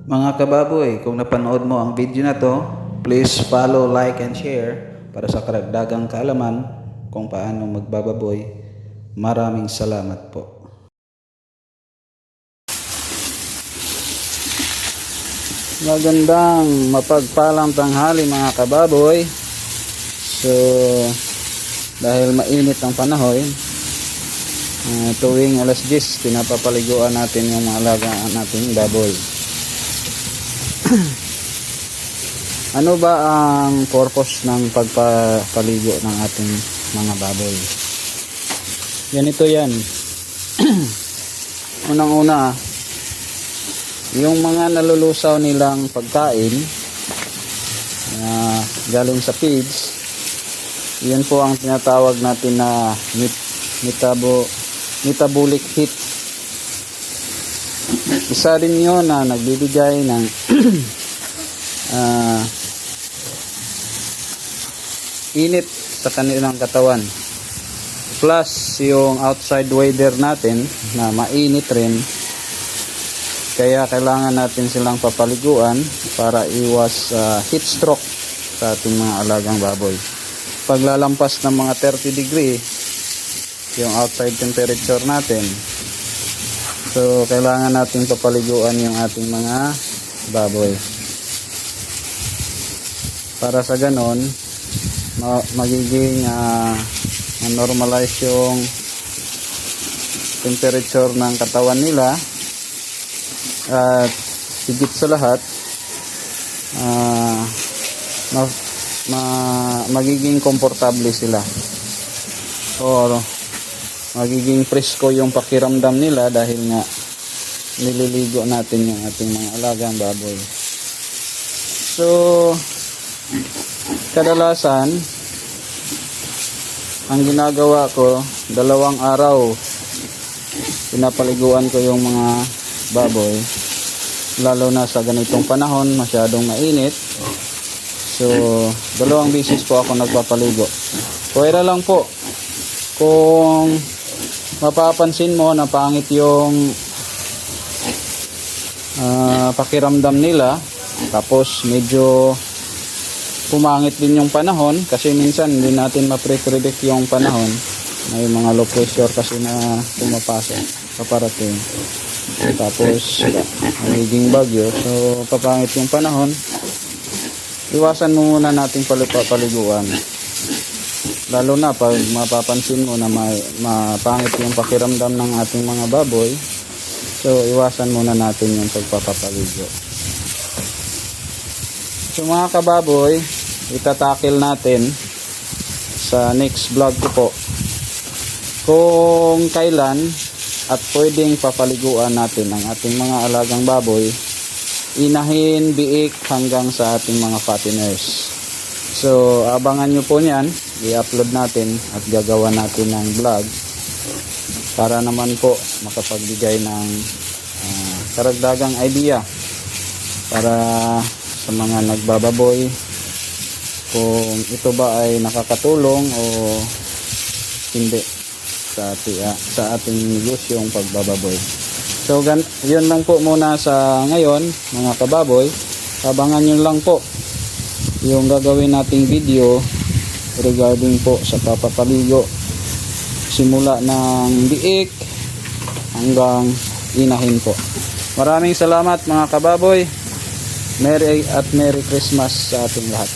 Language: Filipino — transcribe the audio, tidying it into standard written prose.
Mga kababoy, kung napanood mo ang video na to, please follow, like, and share para sa karagdagang kaalaman kung paano magbababoy. Maraming salamat po. Magandang mapagpalang tanghali mga kababoy. So, dahil mainit ang panahon, tuwing alas 10, pinapapaliguan natin yung mga alagaan nating baboy. Ano ba ang purpose ng pagpapaligo ng ating mga baboy? Ganito yan. Unang-una, yung mga nalulusaw nilang pagkain galing sa feeds, yan po ang tinatawag natin na metabolic heat. Isa rin yun na nagbibigay ng init sa kanilang katawan, plus yung outside weather natin na mainit rin, kaya kailangan natin silang papaliguan para iwas heat stroke sa ating mga alagang baboy. Paglalampas ng mga 30 degree yung outside temperature natin, so kailangan natin papaliguan yung ating mga baboy para sa ganon magiging normalize yung temperature ng katawan nila, at higit sa lahat magiging komportable sila, or magiging presko yung pakiramdam nila dahil nga nililigo natin yung ating mga alagang baboy. So kadalasan ang ginagawa ko, 2 araw pinapaliguan ko yung mga baboy, lalo na sa ganitong panahon masyadong mainit. So 2 beses po ako nagpapaligo. Pwera lang po kung mapapansin mo na pangit yung pakiramdam nila, tapos medyo pumangit din yung panahon, kasi minsan hindi natin ma-predict yung panahon. May mga low pressure kasi na pumapasok, paparating, tapos magiging bagyo, so papangit yung panahon. Iwasan mo muna nating paliguan, lalo na pag mapapansin mo na mapangit yung pakiramdam ng ating mga baboy. So iwasan muna natin yung pagpapaligo. So mga kababoy, itatakil natin sa next vlog ko po kung kailan at pwedeng papaliguan natin ang ating mga alagang baboy, inahin, biik, hanggang sa ating mga fatteners. So abangan nyo po niyan, i-upload natin at gagawa natin ng vlog para naman po makapagbigay ng karagdagang idea para sa mga nagbababoy, kung ito ba ay nakakatulong o hindi sa ating negosyong pagbababoy. So yun lang po muna sa ngayon mga kababoy. Abangan nyo lang po yung gagawin nating video regarding po sa papapaligo, simula ng biik hanggang inahin po. Maraming salamat mga kababoy. Merry Christmas sa ating lahat.